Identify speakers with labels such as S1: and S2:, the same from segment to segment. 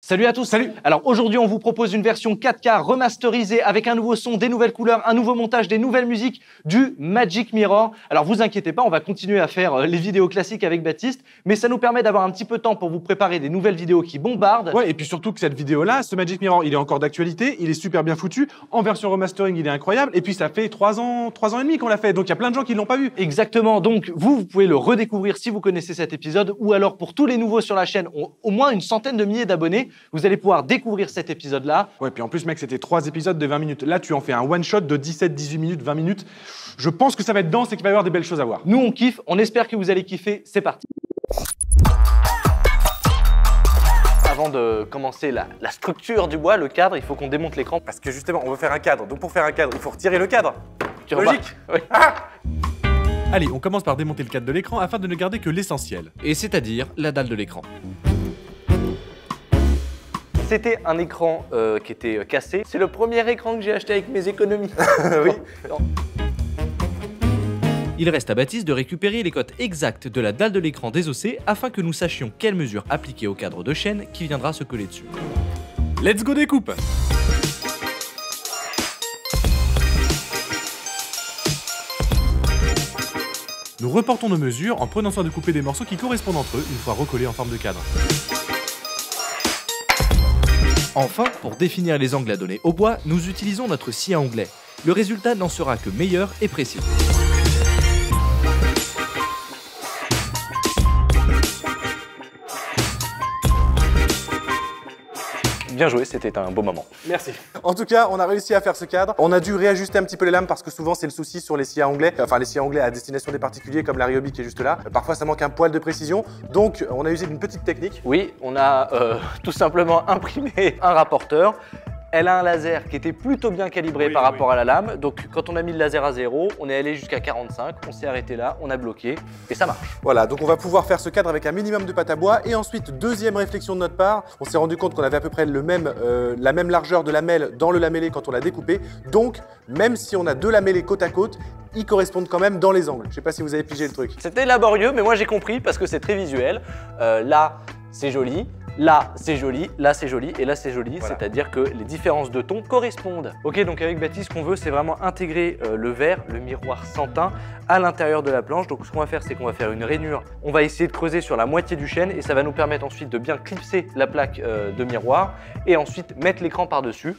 S1: Salut à tous.
S2: Salut.
S1: Alors aujourd'hui, on vous propose une version 4K remasterisée avec un nouveau son, des nouvelles couleurs, un nouveau montage, des nouvelles musiques, du Magic Mirror. Alors vous inquiétez pas, on va continuer à faire les vidéos classiques avec Baptiste, mais ça nous permet d'avoir un petit peu de temps pour vous préparer des nouvelles vidéos qui bombardent.
S2: Ouais, et puis surtout que cette vidéo-là, ce Magic Mirror, il est encore d'actualité, il est super bien foutu. En version remastering, il est incroyable. Et puis ça fait 3 ans et demi qu'on l'a fait, donc il y a plein de gens qui l'ont pas vu.
S1: Exactement. Donc vous pouvez le redécouvrir si vous connaissez cet épisode, ou alors pour tous les nouveaux sur la chaîne, au moins une centaine de milliers d'abonnés, vous allez pouvoir découvrir cet épisode-là.
S2: Ouais, puis en plus, mec, c'était 3 épisodes de 20 minutes. Là, tu en fais un one-shot de 17, 18 minutes, 20 minutes. Je pense que ça va être dense et qu'il va y avoir des belles choses à voir.
S1: Nous, on kiffe, on espère que vous allez kiffer. C'est parti. Avant de commencer la structure du bois, le cadre, il faut qu'on démonte l'écran.
S2: Parce que justement, on veut faire un cadre. Donc pour faire un cadre, il faut retirer le cadre.
S1: Logique. Oui.
S3: Allez, on commence par démonter le cadre de l'écran afin de ne garder que l'essentiel, et c'est-à-dire la dalle de l'écran.
S1: C'était un écran qui était cassé. C'est le premier écran que j'ai acheté avec mes économies.
S2: Oui.
S3: Il reste à Baptiste de récupérer les cotes exactes de la dalle de l'écran désossée afin que nous sachions quelle mesure appliquer au cadre de chaîne qui viendra se coller dessus. Let's go découpe! Nous reportons nos mesures en prenant soin de couper des morceaux qui correspondent entre eux une fois recollés en forme de cadre. Enfin, pour définir les angles à donner au bois, nous utilisons notre scie à onglet. Le résultat n'en sera que meilleur et précis.
S1: Bien joué, c'était un beau moment.
S2: Merci. En tout cas, on a réussi à faire ce cadre. On a dû réajuster un petit peu les lames parce que souvent c'est le souci sur les scies à onglet. Enfin, les scies à onglet à destination des particuliers comme la Ryobi qui est juste là. Parfois, ça manque un poil de précision. Donc, on a usé d'une petite technique.
S1: Oui, on a tout simplement imprimé un rapporteur. Elle a un laser qui était plutôt bien calibré par rapport à la lame. Donc, quand on a mis le laser à 0, on est allé jusqu'à 45. On s'est arrêté là, on a bloqué et ça marche.
S2: Voilà, donc on va pouvoir faire ce cadre avec un minimum de pâte à bois. Et ensuite, deuxième réflexion de notre part, on s'est rendu compte qu'on avait à peu près la même largeur de lamelle dans le lamellé quand on l'a découpé. Donc, même si on a deux lamellés côte à côte, ils correspondent quand même dans les angles. Je sais pas si vous avez pigé le truc.
S1: C'était laborieux, mais moi j'ai compris parce que c'est très visuel. Là, c'est joli. Là, c'est joli, là, c'est joli, et là, c'est joli, voilà. C'est-à-dire que les différences de ton correspondent. Ok, donc avec Baptiste, ce qu'on veut, c'est vraiment intégrer le verre, le miroir sans teint, à l'intérieur de la planche. Donc ce qu'on va faire, c'est qu'on va faire une rainure. On va essayer de creuser sur la moitié du chêne, et ça va nous permettre ensuite de bien clipser la plaque de miroir, et ensuite mettre l'écran par-dessus.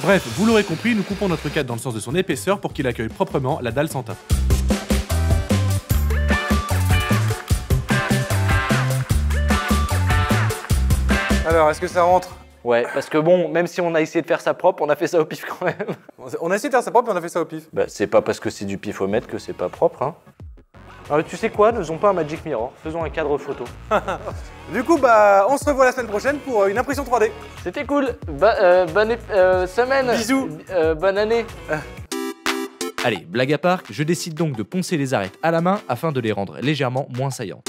S3: Bref, vous l'aurez compris, nous coupons notre cadre dans le sens de son épaisseur pour qu'il accueille proprement la dalle sans teint.
S2: Alors, est-ce que ça rentre?
S1: Ouais, parce que bon, même si on a essayé de faire ça propre, on a fait ça au pif quand même.
S2: On a essayé de faire ça propre, mais on a fait ça au pif.
S1: Bah, c'est pas parce que c'est du pifomètre que c'est pas propre, hein. Alors, tu sais quoi, ne faisons pas un Magic Mirror, faisons un cadre photo.
S2: Du coup, bah, on se revoit la semaine prochaine pour une impression 3D.
S1: C'était cool, bonne semaine.
S2: Bisous.
S1: Bonne année.
S3: Allez, blague à part, je décide donc de poncer les arêtes à la main afin de les rendre légèrement moins saillantes.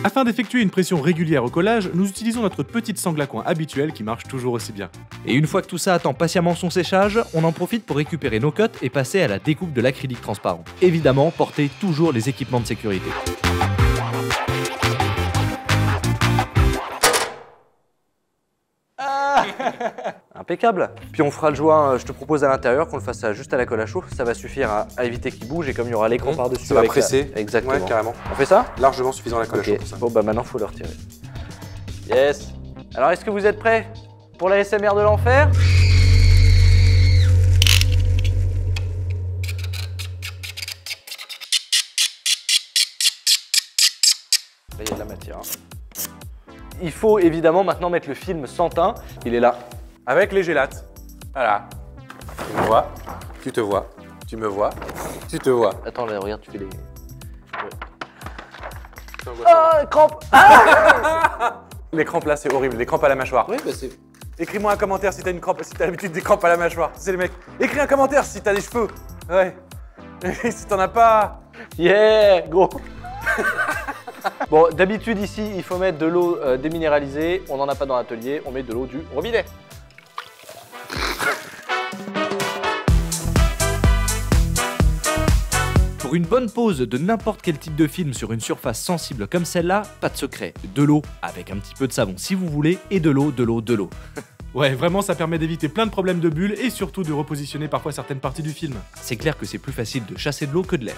S3: Afin d'effectuer une pression régulière au collage, nous utilisons notre petite sangle à coin habituelle qui marche toujours aussi bien. Et une fois que tout ça attend patiemment son séchage, on en profite pour récupérer nos cotes et passer à la découpe de l'acrylique transparent. Évidemment, portez toujours les équipements de sécurité.
S1: Impeccable. Puis on fera le joint, je te propose à l'intérieur qu'on le fasse juste à la colle à chaud. Ça va suffire à éviter qu'il bouge et comme il y aura l'écran par-dessus.
S2: Ça va presser.
S1: Exactement.
S2: Ouais, carrément.
S1: On fait ça?
S2: Largement suffisant la colle à chaud pour ça.
S1: Bon bah maintenant faut le retirer. Yes. Alors est-ce que vous êtes prêts pour la SMR de l'enfer? Là il y a de la matière. Il faut évidemment maintenant mettre le film sans teint. Il est là.
S2: Avec les gélates. Voilà. Tu me vois, tu te vois, tu me vois, tu te vois.
S1: Attends, là, regarde, tu fais des...
S2: Ah,
S1: crampe.
S2: Les crampes là, c'est horrible. Les crampes à la mâchoire.
S1: Oui, bah c'est...
S2: Écris-moi un commentaire si t'as une crampe, si t'as l'habitude des crampes à la mâchoire. C'est les mecs. Écris un commentaire si t'as des cheveux. Ouais. Si t'en as pas.
S1: Yeah, gros. Bon, d'habitude ici, il faut mettre de l'eau déminéralisée. On n'en a pas dans l'atelier, on met de l'eau du robinet.
S3: Pour une bonne pose de n'importe quel type de film sur une surface sensible comme celle-là, pas de secret. De l'eau, avec un petit peu de savon si vous voulez, et de l'eau.
S4: Ouais, vraiment, ça permet d'éviter plein de problèmes de bulles et surtout de repositionner parfois certaines parties du film.
S3: C'est clair que c'est plus facile de chasser de l'eau que de l'air.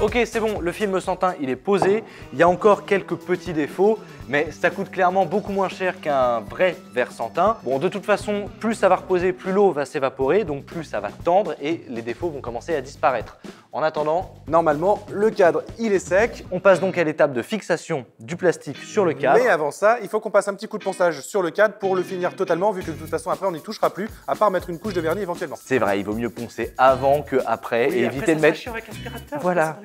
S1: Ok, c'est bon, le film sans teint, il est posé. Il y a encore quelques petits défauts, mais ça coûte clairement beaucoup moins cher qu'un vrai verre sans teint. Bon, de toute façon, plus ça va reposer, plus l'eau va s'évaporer, donc plus ça va tendre et les défauts vont commencer à disparaître. En attendant,
S2: Normalement, le cadre, il est sec.
S1: on passe donc à l'étape de fixation du plastique sur le cadre.
S2: Mais avant ça, il faut qu'on passe un petit coup de ponçage sur le cadre pour le finir totalement, vu que de toute façon, après, on n'y touchera plus, à part mettre une couche de vernis éventuellement.
S1: C'est vrai, il vaut mieux poncer avant que après et éviter de mettre... Voilà.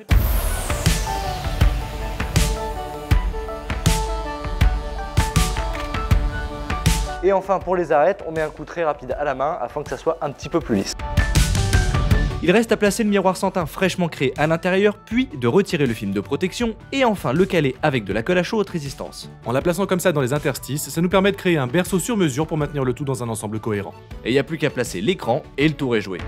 S1: Et enfin, pour les arêtes, on met un coup très rapide à la main afin que ça soit un petit peu plus lisse.
S3: Il reste à placer le miroir sans teint fraîchement créé à l'intérieur, puis de retirer le film de protection, et enfin le caler avec de la colle à chaud haute résistance.
S4: En la plaçant comme ça dans les interstices, ça nous permet de créer un berceau sur mesure pour maintenir le tout dans un ensemble cohérent.
S3: Et il n'y a plus qu'à placer l'écran, et le tour est joué.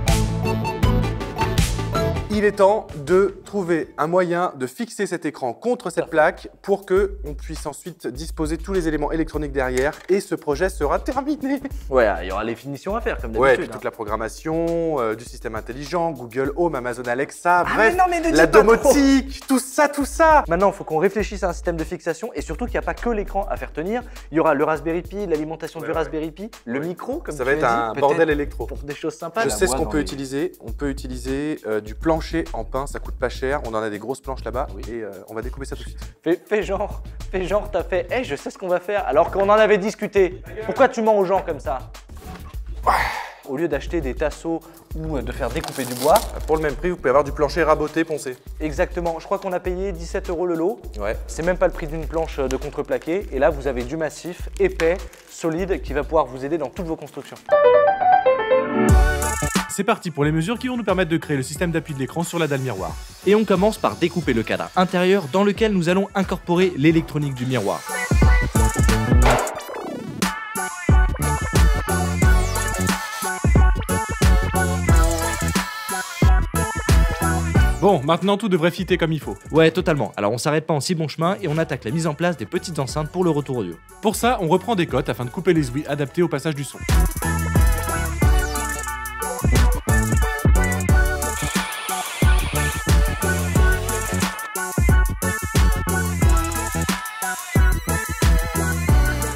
S2: Il est temps de trouver un moyen de fixer cet écran contre cette plaque pour que on puisse ensuite disposer tous les éléments électroniques derrière et ce projet sera terminé.
S1: Ouais, il y aura les finitions à faire comme
S2: Ouais,
S1: d'habitude.
S2: puis toute la programmation, du système intelligent, Google Home, Amazon Alexa,
S1: Ah,
S2: bref,
S1: mais non, mais ne dis
S2: la
S1: pas trop.
S2: domotique, tout ça.
S1: Maintenant, il faut qu'on réfléchisse à un système de fixation et surtout qu'il n'y a pas que l'écran à faire tenir. Il y aura le Raspberry Pi, l'alimentation du Raspberry Pi, le micro, comme
S2: Ça
S1: tu
S2: va être
S1: l'as
S2: un
S1: dit,
S2: bordel
S1: peut-être
S2: électro.
S1: pour des choses sympas.
S2: Je
S1: là.
S2: sais ce
S1: Moi,
S2: qu'on
S1: dans
S2: peut
S1: les-
S2: utiliser. On peut utiliser du plancher en pin, ça coûte pas cher. On en a des grosses planches là-bas et on va découper ça tout de suite.
S1: Fais genre, t'as fait, hey, je sais ce qu'on va faire, alors qu'on en avait discuté. Pourquoi tu mens aux gens comme ça? Au lieu d'acheter des tasseaux ou de faire découper du bois,
S2: Pour le même prix, vous pouvez avoir du plancher raboté, poncé.
S1: exactement, je crois qu'on a payé 17 € le lot.
S2: Ouais.
S1: C'est même pas le prix d'une planche de contreplaqué. Et là, vous avez du massif, épais, solide, qui va pouvoir vous aider dans toutes vos constructions.
S4: C'est parti pour les mesures qui vont nous permettre de créer le système d'appui de l'écran sur la dalle miroir.
S3: Et on commence par découper le cadre intérieur dans lequel nous allons incorporer l'électronique du miroir.
S4: Bon, maintenant tout devrait fitter comme il faut.
S3: Ouais, totalement. Alors on s'arrête pas en si bon chemin et on attaque la mise en place des petites enceintes pour le retour audio.
S4: Pour ça, on reprend des cotes afin de couper les ouïes adaptées au passage du son.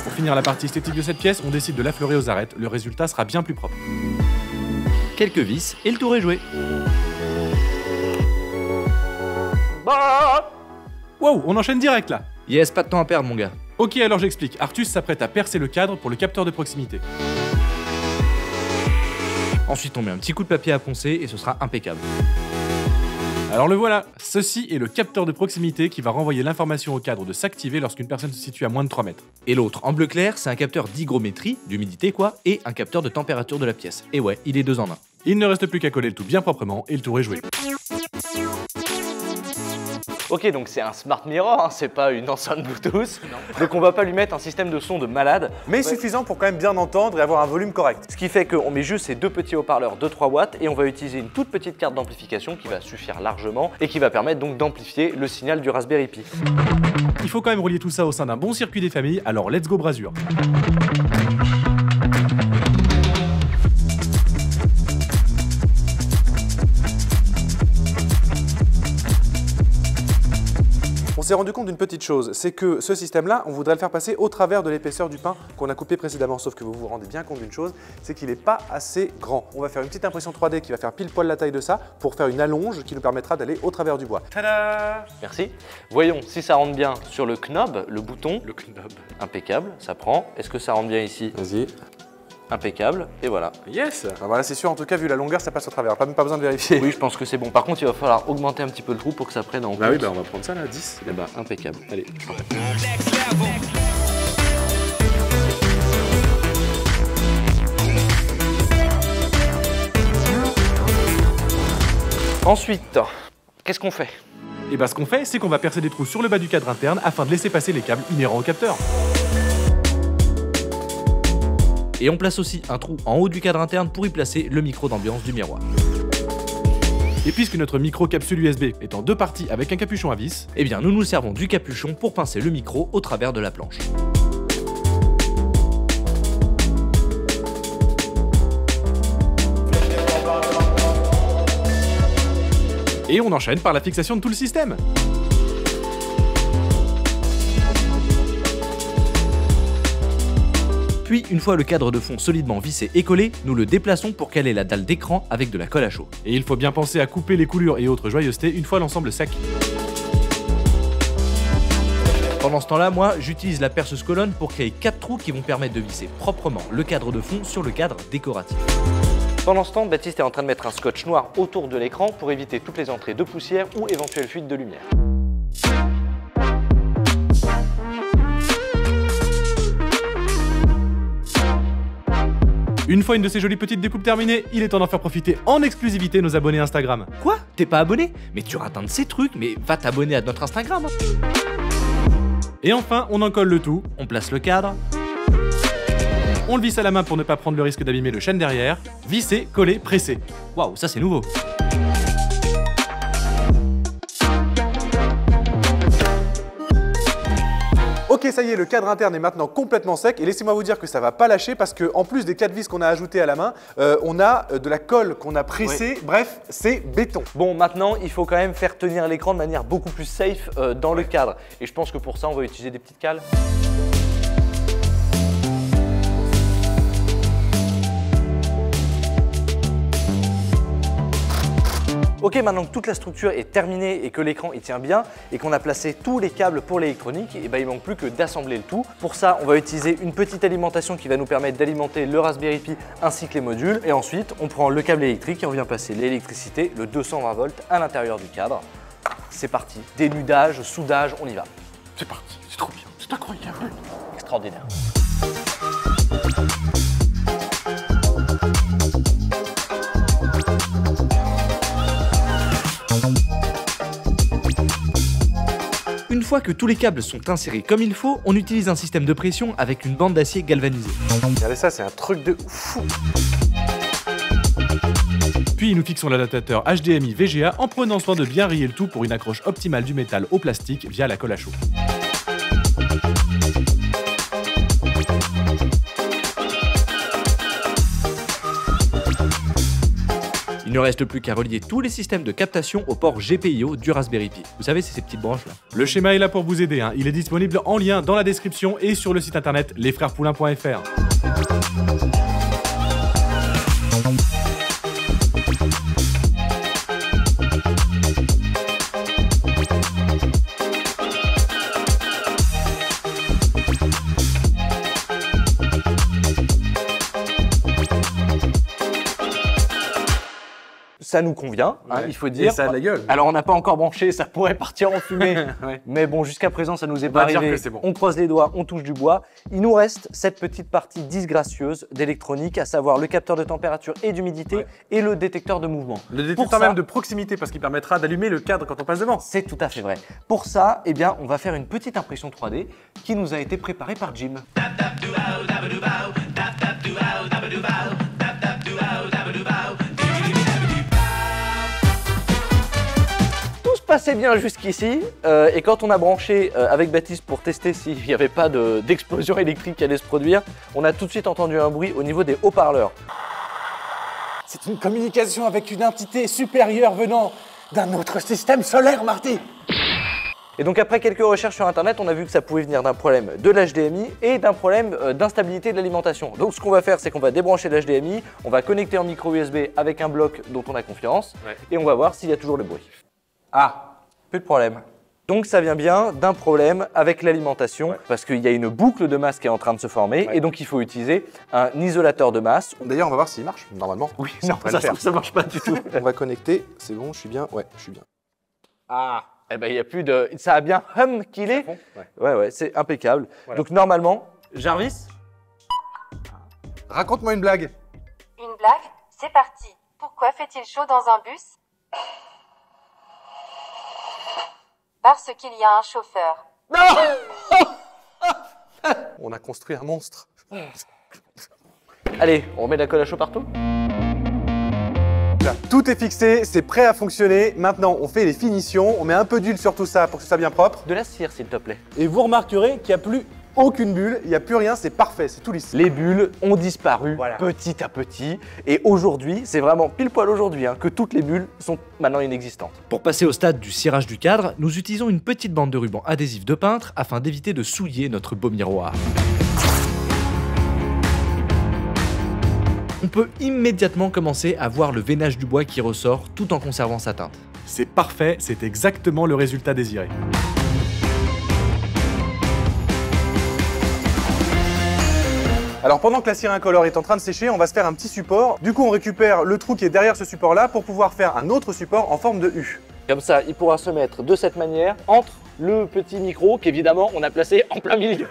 S4: Pour finir la partie esthétique de cette pièce, on décide de l'affleurer aux arêtes, le résultat sera bien plus propre.
S3: Quelques vis et le tour est joué.
S1: Bah
S4: Wow, on enchaîne direct là.
S3: Yes, pas de temps à perdre mon gars.
S4: Ok, alors j'explique. Artus s'apprête à percer le cadre pour le capteur de proximité.
S3: Ensuite on met un petit coup de papier à poncer et ce sera impeccable.
S4: Alors le voilà, ceci est le capteur de proximité qui va renvoyer l'information au cadre de s'activer lorsqu'une personne se situe à moins de 3 mètres.
S3: Et l'autre, en bleu clair, c'est un capteur d'hygrométrie, d'humidité quoi, et un capteur de température de la pièce. Et ouais, il est 2 en 1.
S4: Il ne reste plus qu'à coller le tout bien proprement et le tour est joué.
S1: Ok, donc c'est un smart mirror, hein, c'est pas une enceinte Bluetooth. Donc on va pas lui mettre un système de son de malade.
S2: Mais suffisant pour quand même bien entendre et avoir un volume correct.
S1: Ce qui fait qu'on met juste ces deux petits haut-parleurs de 3 watts et on va utiliser une toute petite carte d'amplification qui va suffire largement et qui va permettre donc d'amplifier le signal du Raspberry Pi.
S4: Il faut quand même relier tout ça au sein d'un bon circuit des familles, alors let's go brasure.
S2: On s'est rendu compte d'une petite chose, c'est que ce système-là, on voudrait le faire passer au travers de l'épaisseur du pain qu'on a coupé précédemment. Sauf que vous vous rendez bien compte d'une chose, c'est qu'il n'est pas assez grand. On va faire une petite impression 3D qui va faire pile poil la taille de ça pour faire une allonge qui nous permettra d'aller au travers du bois.
S4: Tada!
S1: Merci. Voyons si ça rentre bien sur le knob, le bouton.
S4: Le knob.
S1: Impeccable, ça prend. Est-ce que ça rentre bien ici?
S2: Vas-y.
S1: Impeccable, et voilà.
S2: Yes! Voilà, c'est sûr, en tout cas, vu la longueur, ça passe au travers. Même pas besoin de vérifier.
S1: Oui, je pense que c'est bon. Par contre, il va falloir augmenter un petit peu le trou pour que ça prenne en compte.
S2: Bah oui, bah on va prendre ça là, 10.
S1: Eh bah, impeccable. Allez. Ensuite, qu'est-ce qu'on fait?
S4: Et bah ce qu'on fait, c'est qu'on va percer des trous sur le bas du cadre interne afin de laisser passer les câbles inhérents au capteur.
S3: Et on place aussi un trou en haut du cadre interne pour y placer le micro d'ambiance du miroir.
S4: Et puisque notre micro-capsule USB est en 2 parties avec un capuchon à vis,
S3: eh bien nous nous servons du capuchon pour pincer le micro au travers de la planche.
S4: et on enchaîne par la fixation de tout le système.
S3: Puis, une fois le cadre de fond solidement vissé et collé, nous le déplaçons pour caler la dalle d'écran avec de la colle à chaud.
S4: Et il faut bien penser à couper les coulures et autres joyeusetés une fois l'ensemble sec.
S3: Pendant ce temps-là, moi, j'utilise la perceuse colonne pour créer 4 trous qui vont permettre de visser proprement le cadre de fond sur le cadre décoratif.
S1: Pendant ce temps, Baptiste est en train de mettre un scotch noir autour de l'écran pour éviter toutes les entrées de poussière ou éventuelles fuites de lumière.
S4: Une fois une de ces jolies petites découpes terminées, il est temps d'en faire profiter en exclusivité nos abonnés Instagram.
S3: Quoi? T'es pas abonné? Mais tu rates un de ces trucs, mais va t'abonner à notre Instagram.
S4: Et enfin, on en colle le tout,
S3: On place le cadre.
S4: on le visse à la main pour ne pas prendre le risque d'abîmer le chêne derrière, visser, coller, presser.
S3: Waouh, ça c'est nouveau.
S2: Ok, ça y est, le cadre interne est maintenant complètement sec et laissez-moi vous dire que ça va pas lâcher parce que en plus des 4 vis qu'on a ajoutés à la main, on a de la colle qu'on a pressée. Oui. Bref, c'est béton.
S1: Bon, maintenant, il faut quand même faire tenir l'écran de manière beaucoup plus safe dans le cadre. Et je pense que pour ça, on va utiliser des petites cales. Ok, maintenant que toute la structure est terminée et que l'écran il tient bien et qu'on a placé tous les câbles pour l'électronique, et ben il manque plus que d'assembler le tout. Pour ça, on va utiliser une petite alimentation qui va nous permettre d'alimenter le Raspberry Pi ainsi que les modules. Et ensuite, on prend le câble électrique et on vient passer l'électricité, le 220 volts à l'intérieur du cadre. C'est parti, dénudage, soudage, on y va.
S2: C'est parti, c'est trop bien, c'est incroyable.
S1: Extraordinaire.
S3: Une fois que tous les câbles sont insérés comme il faut, on utilise un système de pression avec une bande d'acier galvanisée.
S2: Regardez ça, c'est un truc de fou.
S4: Puis nous fixons l'adaptateur HDMI VGA en prenant soin de bien riller le tout pour une accroche optimale du métal au plastique via la colle à chaud.
S3: Il ne reste plus qu'à relier tous les systèmes de captation au port GPIO du Raspberry Pi. Vous savez, c'est ces petites branches là.
S4: Le schéma est là pour vous aider, hein. Il est disponible en lien dans la description et sur le site internet lesfrèrespoulain.fr.
S1: Ça nous convient, hein, il faut dire.
S2: Et ça a de la gueule.
S1: Alors on n'a pas encore branché, ça pourrait partir en fumée.
S2: Ouais.
S1: Mais bon, jusqu'à présent, ça nous est
S2: On
S1: pas
S2: va dire
S1: arrivé.
S2: que c'est bon.
S1: On croise les doigts, on touche du bois. Il nous reste cette petite partie disgracieuse d'électronique, à savoir le capteur de température et d'humidité et le détecteur de mouvement.
S2: Le détecteur même de proximité parce qu'il permettra d'allumer le cadre quand on passe devant.
S1: C'est tout à fait vrai. Pour ça, eh bien, on va faire une petite impression 3D qui nous a été préparée par Jim. Passait bien jusqu'ici et quand on a branché avec Baptiste pour tester s'il n'y avait pas d'explosion électrique qui allait se produire, on a tout de suite entendu un bruit au niveau des haut-parleurs.
S2: C'est une communication avec une entité supérieure venant d'un autre système solaire, Marty.
S1: Et donc après quelques recherches sur internet, on a vu que ça pouvait venir d'un problème de l'HDMI et d'un problème d'instabilité de l'alimentation. Donc ce qu'on va faire, c'est qu'on va débrancher l'HDMI, on va connecter en micro USB avec un bloc dont on a confiance et on va voir s'il y a toujours le bruit. Ah, plus de problème. Donc ça vient bien d'un problème avec l'alimentation parce qu'il y a une boucle de masse qui est en train de se former et donc il faut utiliser un isolateur de masse.
S2: D'ailleurs, on va voir s'il marche, normalement.
S1: Oui, non, ça marche pas du tout.
S2: On va connecter, c'est bon, je suis bien. Ouais, je suis bien.
S1: Ah, eh ben il y a plus de... Ça a bien hum qu'il est. Ouais, c'est impeccable. Voilà. Donc normalement, Jarvis,
S2: raconte-moi une blague.
S5: Une blague? C'est parti. Pourquoi fait-il chaud dans un bus? Parce qu'il y a un chauffeur.
S2: Non. On a construit un monstre.
S1: Allez, on remet de la colle à chaud partout.
S2: là. Tout est fixé, c'est prêt à fonctionner. Maintenant, on fait les finitions. On met un peu d'huile sur tout ça pour que ce soit bien propre.
S1: De la cire, s'il te plaît.
S2: Et vous remarquerez qu'il n'y a plus aucune bulle, il n'y a plus rien, c'est parfait, c'est tout lisse.
S1: Les bulles ont disparu
S2: Voilà.
S1: petit à petit. Et aujourd'hui, c'est vraiment pile poil aujourd'hui que toutes les bulles sont maintenant inexistantes.
S3: Pour passer au stade du cirage du cadre, nous utilisons une petite bande de ruban adhésif de peintre afin d'éviter de souiller notre beau miroir. On peut immédiatement commencer à voir le veinage du bois qui ressort tout en conservant sa teinte.
S4: C'est parfait, c'est exactement le résultat désiré.
S2: Alors pendant que la cire incolore est en train de sécher, on va se faire un petit support. Du coup, on récupère le trou qui est derrière ce support-là pour pouvoir faire un autre support en forme de U.
S1: Comme ça, il pourra se mettre de cette manière entre le petit micro qu'évidemment on a placé en plein milieu.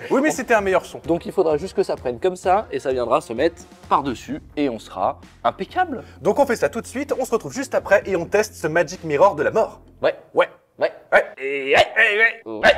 S2: Oui, mais c'était un meilleur son.
S1: Donc il faudra juste que ça prenne comme ça et ça viendra se mettre par-dessus et on sera impeccable.
S2: Donc on fait ça tout de suite, on se retrouve juste après et on teste ce Magic Mirror de la mort.
S1: Ouais. Et ouais.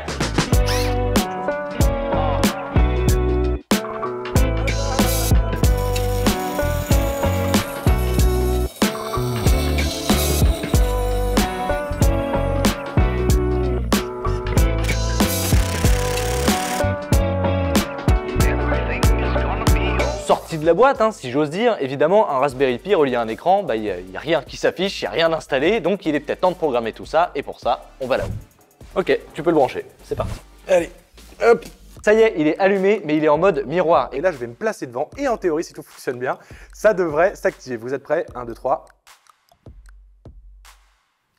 S1: Sorti de la boîte, si j'ose dire, évidemment, un Raspberry Pi relié à un écran, il n'y a rien qui s'affiche, il n'y a rien installé, donc il est peut-être temps de programmer tout ça, et pour ça, on va là-haut. Ok, tu peux le brancher, c'est parti.
S2: Allez, hop.
S1: Ça y est, il est allumé, mais il est en mode miroir.
S2: Et là, je vais me placer devant et en théorie, si tout fonctionne bien, ça devrait s'activer. Vous êtes prêts? 1, 2, 3.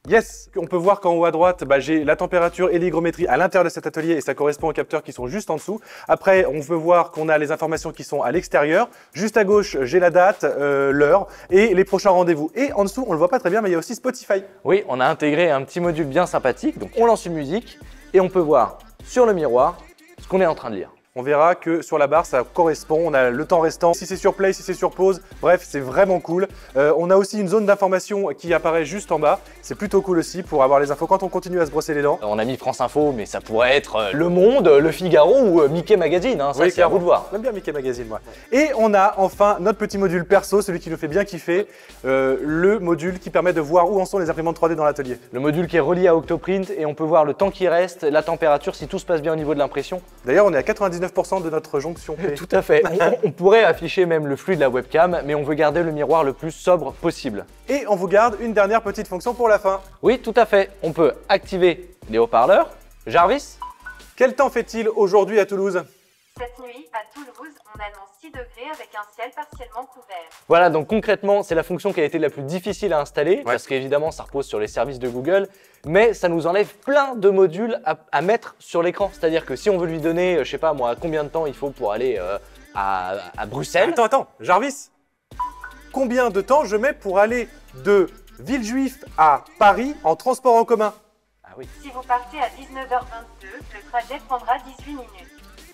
S2: Yes! On peut voir qu'en haut à droite, j'ai la température et l'hygrométrie à l'intérieur de cet atelier et ça correspond aux capteurs qui sont juste en dessous. Après, on peut voir qu'on a les informations qui sont à l'extérieur. Juste à gauche, j'ai la date, l'heure et les prochains rendez-vous. Et en dessous, on le voit pas très bien, mais il y a aussi Spotify.
S1: Oui, on a intégré un petit module bien sympathique. Donc on lance une musique et on peut voir sur le miroir ce qu'on est en train de lire.
S2: On verra que sur la barre, ça correspond, on a le temps restant, si c'est sur play, si c'est sur pause, bref, c'est vraiment cool. On a aussi une zone d'information qui apparaît juste en bas, c'est plutôt cool aussi pour avoir les infos quand on continue à se brosser les dents.
S1: On a mis France Info, mais ça pourrait être Le Monde, Le Figaro ou Mickey Magazine, ça
S2: Oui,
S1: c'est à vous de voir.
S2: J'aime bien Mickey Magazine, moi. Et on a enfin notre petit module perso, celui qui nous fait bien kiffer, le module qui permet de voir où en sont les imprimantes 3D dans l'atelier.
S1: Le module qui est relié à Octoprint et on peut voir le temps qui reste, la température, si tout se passe bien au niveau de l'impression.
S2: D'ailleurs, on est à 99% de notre jonction P.
S1: Tout à fait. On pourrait afficher même le flux de la webcam, mais on veut garder le miroir le plus sobre possible.
S2: Et on vous garde une dernière petite fonction pour la fin.
S1: Oui, tout à fait. On peut activer les haut-parleurs. Jarvis?
S2: Quel temps fait-il aujourd'hui à Toulouse?
S5: Cette nuit, à Toulouse, on annonce 6 degrés avec un ciel partiellement couvert.
S1: Voilà, donc concrètement, c'est la fonction qui a été la plus difficile à installer, parce qu'évidemment, ça repose sur les services de Google, mais ça nous enlève plein de modules à mettre sur l'écran. C'est-à-dire que si on veut lui donner, je sais pas moi, combien de temps il faut pour aller à Bruxelles.
S2: Attends, Jarvis, combien de temps je mets pour aller de Villejuif à Paris en transport en commun?
S1: Ah oui.
S5: Si vous partez à 19h22, le trajet prendra 18 minutes.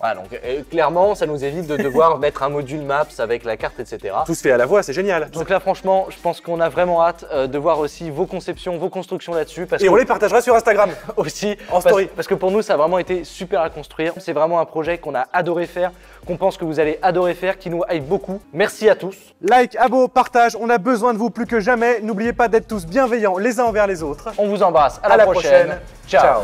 S1: Voilà, donc clairement, ça nous évite de devoir mettre un module Maps avec la carte, etc.
S2: Tout se fait à la voix, c'est génial.
S1: Donc là, franchement, je pense qu'on a vraiment hâte de voir aussi vos conceptions, vos constructions là-dessus.
S2: Et on les partagera sur Instagram.
S1: Aussi
S2: En story.
S1: Parce que pour nous, ça a vraiment été super à construire. C'est vraiment un projet qu'on a adoré faire, qu'on pense que vous allez adorer faire, qui nous hype beaucoup. Merci à tous.
S2: Like, abo, partage, on a besoin de vous plus que jamais. N'oubliez pas d'être tous bienveillants les uns envers les autres.
S1: On vous embrasse. À la prochaine. Ciao.